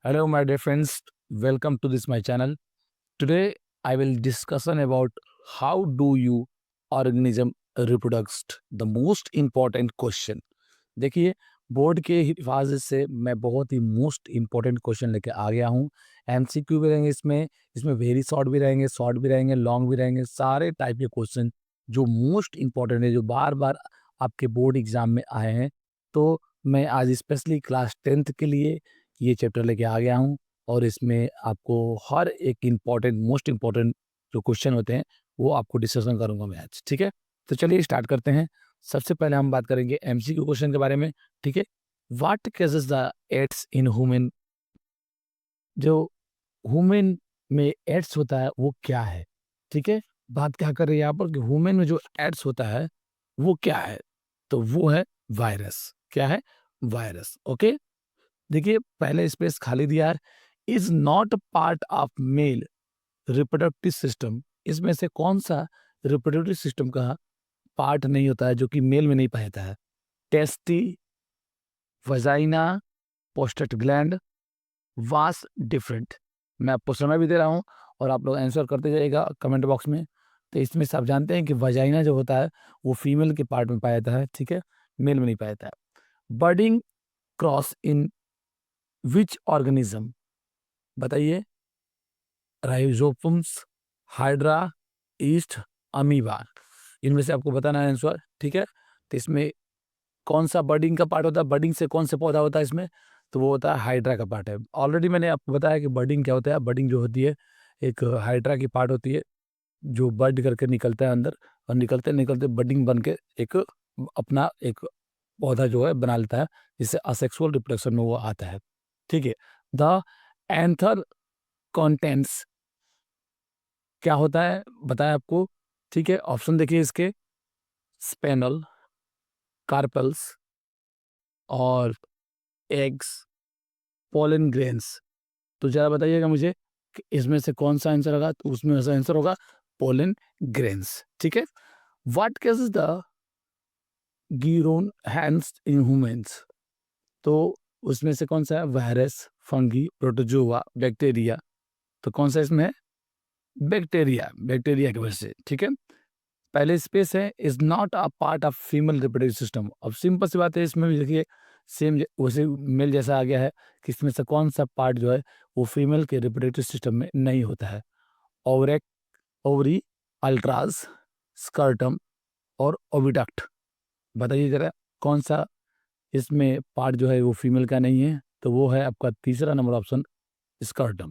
Hello, my dear friends. Welcome to this my channel. Today, I will discussion about how do you organism reproduce the most important question. देखिए, board के हिफाजत से मैं बहुत ही most important question लेके आ गया हूँ। एमसीक्यू भी रहेंगे इसमें वेरी शॉर्ट भी रहेंगे, लॉन्ग भी रहेंगे, सारे टाइप के क्वेश्चन जो मोस्ट इम्पोर्टेंट है, जो बार-बार आपके बोर्ड एग्ज़ाम में आए हैं। तो मैं आज स्पेशली क्लास 10th के लिए ये चैप्टर लेके आ गया हूँ और इसमें आपको हर एक इम्पोर्टेंट मोस्ट इम्पोर्टेंट जो क्वेश्चन होते हैं, वो आपको डिस्कशन करूँगा मैं आज, ठीक है? तो चलिए स्टार्ट करते हैं। सबसे पहले हम बात करेंगे एमसीक्यू क्वेश्चन के बारे में, ठीक है? What causes the AIDS in human, जो ह्यूमन में एड्स होता है वो क्या है? ठीक है? बात क्या कर रही है यहाँ पर कि ह्यूमन में जो एड्स होता है वो क्या है? तो वो है वायरस। क्या है? वायरस। ओके? देखिए पहले स्पेस खाली दिया है, is not part of male reproductive system. इसमें से कौन सा रिप्रोडक्टिव सिस्टम का पार्ट नहीं होता है जो कि मेल में नहीं पाया जाता है? टेस्टी, वजाइना, पोस्टेट ग्लैंड, वास डिफरेंट। मैं आपको समय भी दे रहा हूँ और आप लोग आंसर करते जाइएगा कमेंट बॉक्स में। तो इसमें से आप जानते हैं कि वजाइना जो होता है वो फीमेल के पार्ट में पाया जाता है, ठीक है? मेल में नहीं पाया जाता है। बर्डिंग क्रॉस इन विच ऑर्गेनिज्म? बताइए। राइजोपम्स, हाइड्रा, ईस्ट, अमीबा। इनमें से आपको बताना है आंसर, ठीक है? तो इसमें कौन सा बर्डिंग का पार्ट होता है? बर्डिंग से कौन से पौधा होता है इसमें? तो वो होता है हाइड्रा का पार्ट है। ऑलरेडी मैंने आपको बताया कि बर्डिंग क्या होता है। बर्डिंग जो होती है एक हाइड्रा की पार्ट होती है जो बर्ड करके निकलता है अंदर और निकलते निकलते बर्डिंग बन के एक अपना एक पौधा जो है बना लेता है, जिससे असेक्सुअल रिप्रोडक्शन में वो आता है, ठीक है? द एंथर कंटेंट्स क्या होता है बताया आपको, ठीक है? ऑप्शन देखिए इसके, स्पेनल, कार्पल्स और एग्स, पोलन ग्रेन्स। तो जरा बताइएगा मुझे कि इसमें से कौन सा आंसर होगा? तो उसमें से आंसर होगा पोलन ग्रेन्स, ठीक है? व्हाट causes द गिरोन हैंड्स इन ह्यूमंस? तो उसमें से कौन सा है? Virus, fungi, protozoa, bacteria. तो कौन सा इसमें है? बैक्टीरिया, बैक्टीरिया की वजह से, ठीक है? पहले स्पेस है, is not a part of female reproductive system. अब सिंपल सी बात है, इसमें भी देखिए सेम वैसे मेल जैसा आ गया है कि इसमें से कौन सा पार्ट जो है वो फीमेल के रिप्रोडक्टिव सिस्टम में नहीं होता है? ओवरेक, ओवरी, अल्ट्राज, स्कर्टम और ओविडक्ट। बताइए जरा कौन सा इसमें पार्ट जो है वो फीमेल का नहीं है? तो वो है आपका तीसरा नंबर ऑप्शन, स्कर्टम,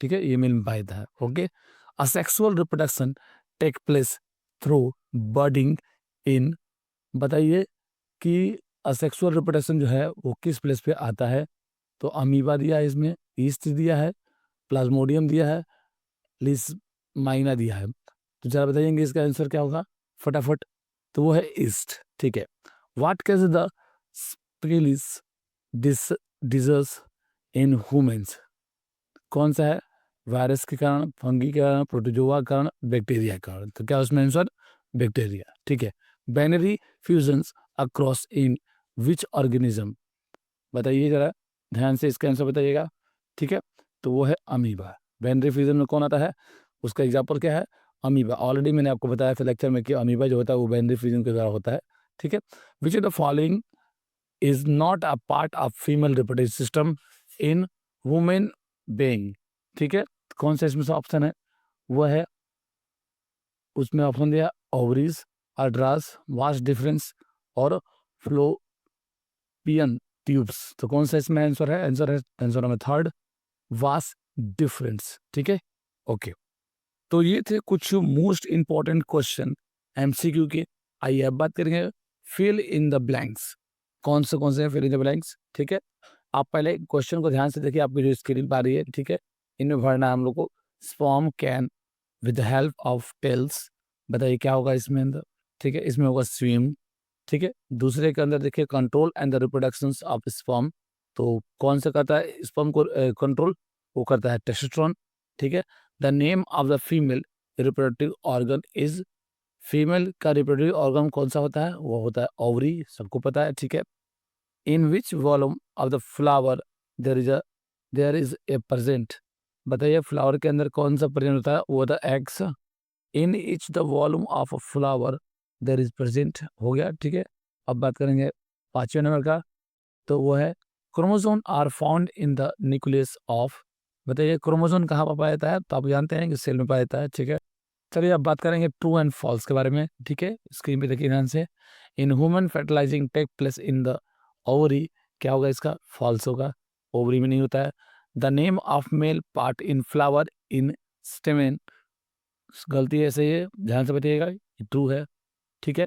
ठीक है? ये मेल में पाया जाता है। Okay? Asexual reproduction take place through budding in. बताइए कि असेक्सुअल रिप्रोडक्शन जो है वो किस प्लेस पे आता है? तो अमीबा दिया है इसमें, ईस्ट दिया है, प्लाज्मोडियम दिया है, लिस्माइना दिया है। तो जरा बताइएंगे इसका आंसर क्या होगा फटाफट? तो वो है ईस्ट, ठीक है? व्हाट कैज द स्पेलिस डिस डिजर्स इन ह्यूमंस? कौन सा है? वायरस के कारण, फंगी के कारण, प्रोटोजोआ के कारण, बैक्टीरिया के कारण। तो क्या उसमें आंसर? बैक्टीरिया, ठीक है? Binary fusions across in which organism? बताइए जरा ध्यान से इसका आंसर बताइएगा, ठीक है? तो वो है अमीबा। बाइनरी फ्यूजन में कौन आता है? उसका एग्जाम्पल क्या है? अमीबा। ऑलरेडी मैंने आपको बताया था लेक्चर में कि अमीबा जो होता है वो बाइनरी फ्यूजन के द्वारा होता है, ठीक है? Which of the following is not a part of female reproductive system in women being? ठीक है? कौन सा इसमें से ऑप्शन है? वो है, उसमें ऑप्शन दिया ओवरीज, अड्रास, वास्ट डिफरेंस और फ्लोपियन ट्यूब्स। तो कौन सा इसमें आंसर है? Answer number third, vast difference, ठीक है? ओके, तो ये थे कुछ मोस्ट इंपॉर्टेंट क्वेश्चन एमसीक्यू के। आइए अब बात करेंगे फिल इन द ब्लैंक्स। कौन से हैं फिल इन द ब्लैंक्स? ठीक है, आप पहले क्वेश्चन को ध्यान से देखिए, आपकी जो स्क्रीन पर आ रही है, ठीक है? इनमें भरना है हम लोग को। Sperm can with the help of tails. बताइए क्या होगा इसमें अंदर? ठीक है, इसमें होगा स्विम, ठीक है? दूसरे के अंदर देखिए control and the reproduction of sperm. तो कौन सा करता है स्पर्म को कंट्रोल? वो करता है टेस्टोस्टेरोन, ठीक है? The name of the female reproductive organ is. Female का रिप्रोडक्टिव ऑर्गन कौन सा होता है? वो होता है ओवरी, सबको पता है, ठीक है? In which volume of the flower there is a there is a present, बताइए फ्लावर के अंदर कौन सा प्रेजेंट होता है, वो होता है eggs. In each the volume of a flower there is present, हो गया, ठीक है। अब बात करेंगे 5वें नंबर का, तो वो है chromosome are found in the nucleus of, बताइए क्रोमोसोम कहाँ पर पाया जाता है, तो आप जानते हैं कि सेल में पाया जाता है, ठीक है। चलिए अब बात करेंगे ट्रू एंड फॉल्स के बारे में, ठीक है। स्क्रीन पे देखिए ध्यान से, in human fertilising take place in the ovary, क्या होगा इसका, फॉल्स होगा, ओवरी में नहीं होता है। The name of male part in flower in stamen, गलती है, सही है, ध्यान से बताइएगा, ये ट्रू है, ठीक है।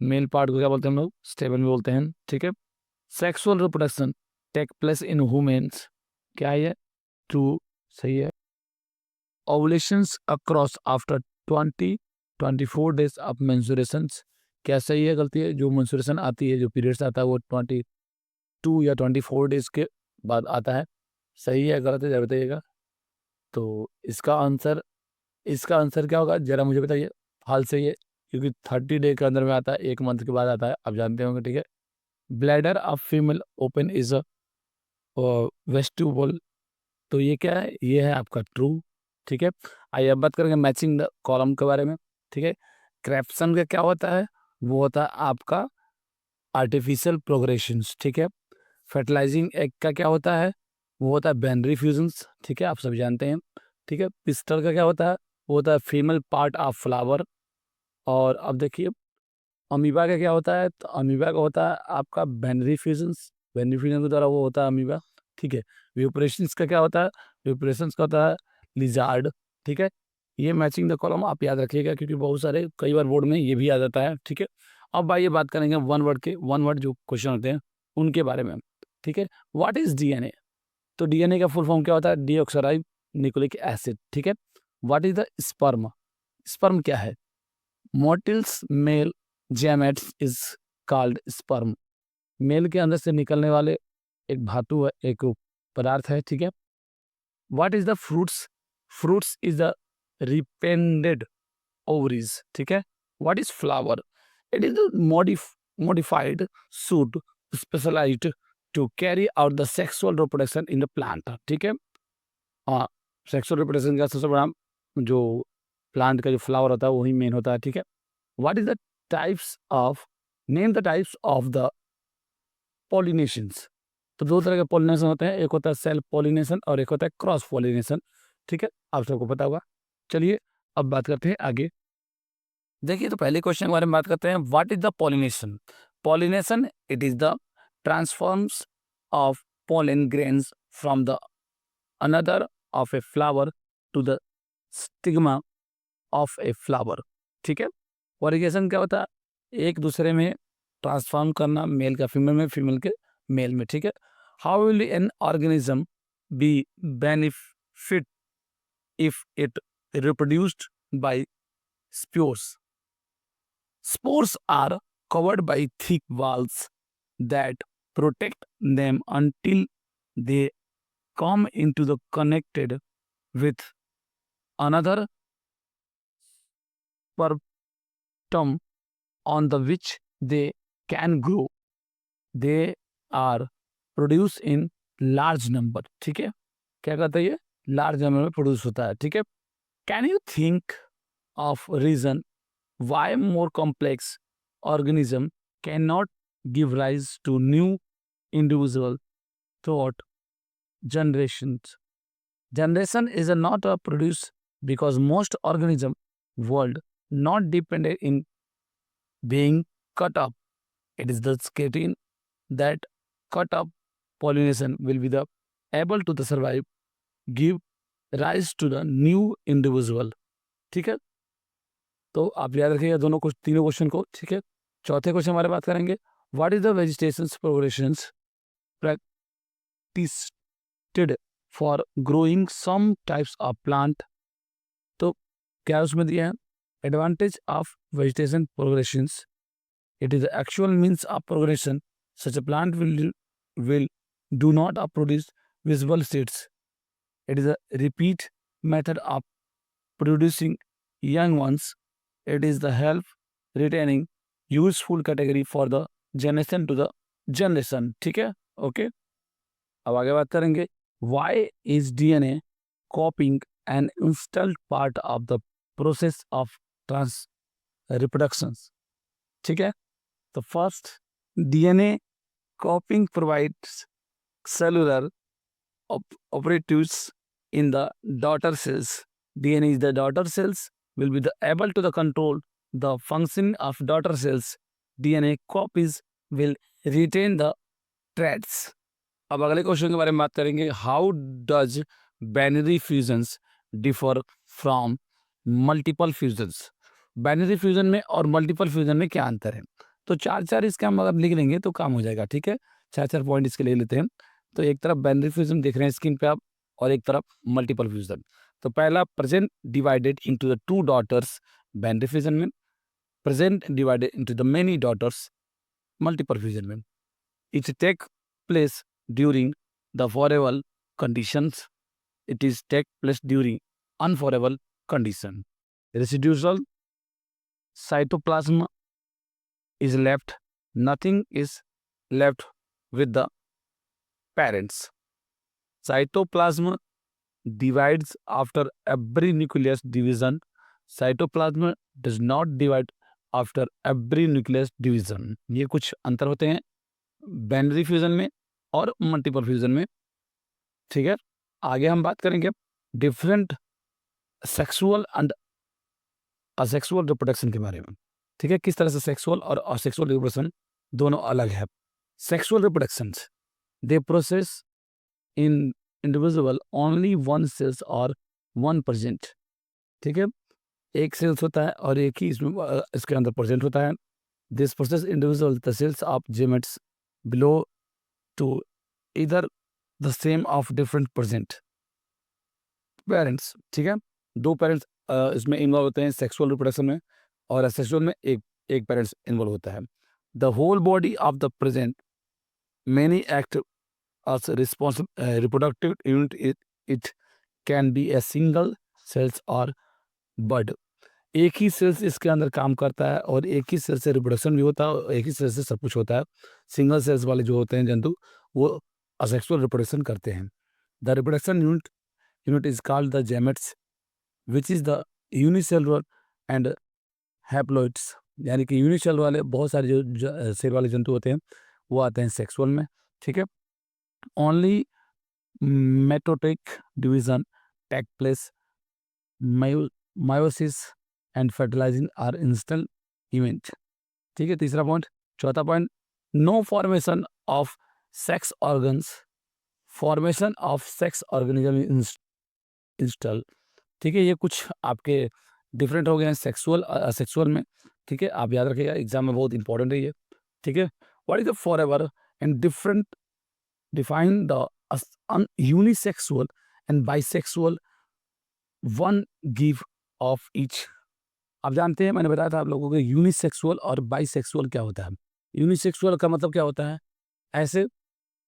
मेल पार्ट को क्या बोलते हैं हम लोग, स्टेमेन में बोलते हैं, ठीक है। Sexual reproduction take place in humans, क्या है ये, ट्रू, सही है। Ovulations across after 24 days of menstruations, क्या सही है, गलती है, जो मेंस्ट्रुएशन आती है, जो पीरियड्स आता है वो 22 या 24 डेज के बाद आता है, सही है, गलत है, जरा बताइएगा। तो इसका आंसर क्या होगा, जरा मुझे बताइए। हाल से ये, क्योंकि 30 डे के अंदर में आता है, 1 मंथ के बाद आता है, आप जानते होंगे, ठीक है। Bladder of female open is a vestibule, तो ये क्या है, ये है आपका ट्रू, ठीक है। आइए अब बात करेंगे मैचिंग द कॉलम के बारे में, ठीक है। क्रैप्सन का क्या होता है, वो होता है आपका आर्टिफिशियल प्रोग्रेशंस, ठीक है। फर्टिलाइजिंग एग का क्या होता है, वो होता है बाइनरी फ्यूजन्स, ठीक है, आप सब जानते हैं, ठीक है। पिस्टल का क्या होता है, वो होता है फीमेल पार्ट ऑफ फ्लावर। और अब देखिए अमीबा का क्या होता है, तो अमीबा का होता है आपका बाइनरी फ्यूजन के द्वारा वो होता है अमीबा, ठीक है। व्यूपरेशंस का क्या होता है, व्यूपरेशंस का होता है लिजार्ड, ठीक है। ये मैचिंग द कॉलम आप याद रखिएगा, क्योंकि बहुत सारे कई बार बोर्ड में ये भी आ जाता है, ठीक है। अब आइए बात करेंगे वन वर्ड जो क्वेश्चन होते हैं उनके बारे में, ठीक है। व्हाट इज डीएनए, तो डीएनए का फुल फॉर्म क्या होता है, डीऑक्सराइब न्यूक्लिक एसिड, ठीक है। What is the sperm, sperm क्या है, motile male gametes is called sperm, male के अंदर से निकलने वाले एक धातु है, एक पदार्थ है, ठीक है। What is the fruits, fruits is the ripened ovaries, ठीक है। What is flower, it is modified shoot specialised to carry out the sexual reproduction in the plant, ठीक है। हाँ, सेक्सुअल रिप्रोडक्शन का सबसे बड़ा जो प्लांट का जो फ्लावर होता है वही मेन होता है, ठीक है। What is the types of, name the types of the pollinations, तो 2 तरह के पॉलिनेशन होते हैं, एक होता है सेल्फ पॉलिनेशन और एक होता है क्रॉस पॉलिनेशन, ठीक है, आप सबको पता होगा। चलिए अब बात करते हैं आगे, देखिए तो पहले क्वेश्चन के बारे में बात करते हैं, what is the pollination, pollination it is the transforms of pollen grains from the another of a flower to the stigma of a flower, ठीक है। पॉलिनेशन क्या होता है, एक दूसरे में ट्रांसफॉर्म करना, मेल का फीमेल में, फीमेल के मेल में, ठीक है। How will an organism be benefit if it reproduced by spores, spores are covered by thick walls that protect them until they come into the connected with another sperm on the which they can grow. They are produced in large number, ठीक है। क्या कहता है ये, large number में produce होता है, ठीक है। Can you think of reason why more complex organism cannot give rise to new individual thought generations. Generation is not a produce because most organism world not dependent in being cut up. It is the scattering that cut up pollination will be the able to the survive, give rise to the new individual, ठीक है। तो आप याद रखिएगा दोनों कुछ तीनों question को, ठीक है। चौथे क्वेश्चन हमारे बात करेंगे, what is the vegetation progressions practised for growing some types of plant, तो क्या उसमें दिया है, advantage of vegetation progressions, it is the actual means of progression such a plant will do not produce visible seeds. It is a repeat method of producing young ones. It is the help retaining useful category for the generation to the generation, ठीक है, okay. अब आगे बात करेंगे, Why is DNA copying an integral part of the process of trans reproductions? ठीक है, तो first DNA copying provides cellular operatives in the daughter cells. DNA is the daughter cells will be able to control the function of daughter cells. DNA copies will retain the traits. अब अगले question के बारे में बात करेंगे. How does binary fusions differ from multiple fusions? Binary fusion में और multiple fusion में क्या अंतर है? तो चार इसका हम अगर लिख लेंगे तो काम हो जाएगा. ठीक है, चार पॉइंट इसके ले लेते हैं. तो एक तरफ बाइनरी फ्यूजन देख रहे हैं स्क्रीन पे आप, और एक तरफ मल्टीपल फ्यूजन. तो पहला present divided into the two daughters binary fusion में, present divided into the many daughters multiple fusion में. It take place during the favorable conditions. It is take place during unfavorable condition. Residual cytoplasm is left. Nothing is left with the parents. Cytoplasm divides after every nucleus division. Cytoplasm does not divide after every nucleus division. ये कुछ अंतर होते हैं binary fusion में और multiple fusion में. ठीक है, आगे हम बात करेंगे different sexual and asexual reproduction के बारे में. ठीक है, किस तरह से सेक्सुअल और असेक्सुअल रिप्रोडक्शन दोनों अलग है. Sexual reproductions they process in individual only one cells और वन प्रेजेंट. ठीक है, एक सेल्स होता है और एक ही इसके अंदर प्रेजेंट होता है. This process individual the cells of gametes below to either the same of different present parents. ठीक है, दो पेरेंट्स इसमें इन्वॉल्व होते हैं सेक्सुअल रिप्रोडक्शन में, और असेक्सुअल में एक पेरेंट्स इन्वॉल्व होता है. The whole body of the present many act as reproductive unit. It can be a single cells or bud. एक ही सेल्स इसके अंदर काम करता है और एक ही सेल से रिप्रोडक्शन भी होता है और एक ही सेल से सब कुछ होता है. सिंगल सेल्स वाले जो होते हैं जंतु वो असेक्सुअल रिप्रोडक्शन करते हैं. The reproduction unit is called the gametes which is the unicellular and haploids. यानी कि यूनिसेल वाले बहुत सारे जो सेल वाले जंतु होते हैं वो आते हैं सेक्सुअल में. ठीक है, only mitotic division take place. Meiosis and fertilising are instant event. ठीक है, तीसरा पॉइंट. चौथा point, no formation of sex organs. Formation of sex organism install. ठीक है, ये कुछ आपके डिफरेंट हो गए हैं सेक्सुअल असेक्सुअल में. ठीक है, आप याद रखिएगा, एग्जाम में बहुत इंपॉर्टेंट है ये. ठीक है, what is the forever and different define the unisexual and bisexual one give of each. आप जानते हैं, मैंने बताया था आप लोगों को यूनिसेक्सुअल और बाइसेक्सुअल क्या होता है. यूनिसेक्सुअल का मतलब क्या होता है, ऐसे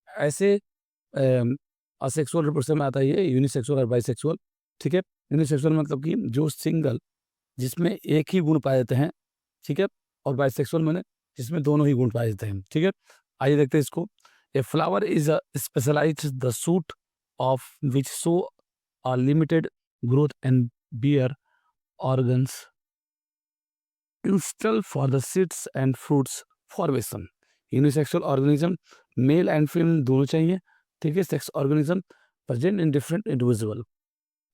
ऐसे असेक्सुअल रिप्रोडक्शन में आता है ये यूनिसेक्सुअल और बाइसेक्सुअल. ठीक है, यूनिसेक्सुअल मतलब कि जो सिंगल जिसमें एक ही गुण पाए जाते हैं. ठीक है, और बाइसेक्सुअल मैंने जिसमें दोनों ही गुण पाए जाते हैं. ठीक है, आइए देखते हैं इसको. A flower is a specialised the shoot of which show a limited growth and bear organs install for the seeds and fruits formation. Unisexual organism mail and female दोनों चाहिए. ठीक है, sex organism present in different individual,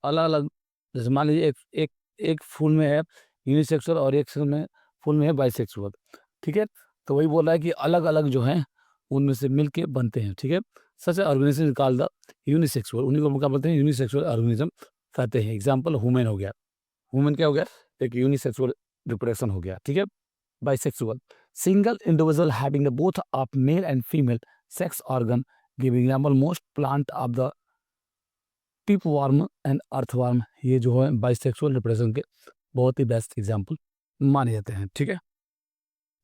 अलग अलग. जैसे मान लीजिए एक फूल में है यूनिसेक्सुअल और एक फूल में है बाइसेक्सुअल. ठीक है, तो वही बोल रहा है कि अलग अलग जो हैं उनमें से मिल के बनते हैं. ठीक है, सच ऑर्गेनिज्म कॉल्ड द यूनिसेक्सुअल. उन्हीं को क्या बोलते हैं, यूनिसेक्सुअल ऑर्गेनिज्म कहते हैं. एग्जाम्पल ह्यूमन हो गया. ह्यूमन क्या हो गया, एक यूनिसेक्सुअल रिप्रोडक्शन हो गया. ठीक है, bisexual single individual having both of male and female sex organ. Give example most plant of the tapeworm and earthworm. ये जो है बाइसेक्सुअल रिप्रोडक्शन के बहुत ही बेस्ट एग्जाम्पल माने जाते हैं. ठीक है,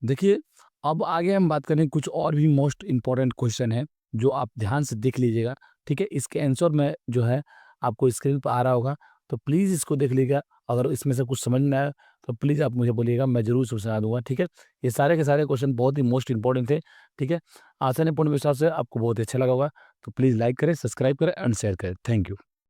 देखिए अब आगे हम बात करें कुछ और भी मोस्ट इंपॉर्टेंट क्वेश्चन है जो आप ध्यान से देख लीजिएगा. ठीक है, इसके आंसर में जो है आपको स्क्रीन पर आ रहा होगा, तो प्लीज़ इसको देख लीजिएगा. अगर इसमें से कुछ समझ में आया तो प्लीज़ आप मुझे बोलिएगा, मैं ज़रूर सुझा दूंगा. ठीक है, ये सारे के सारे क्वेश्चन बहुत ही मोस्ट इंपॉर्टेंट थे. ठीक है, आसान पूर्ण विश्वास से आपको बहुत अच्छा लगा होगा. तो प्लीज़ लाइक करें, सब्सक्राइब करें एंड शेयर करें। Thank you.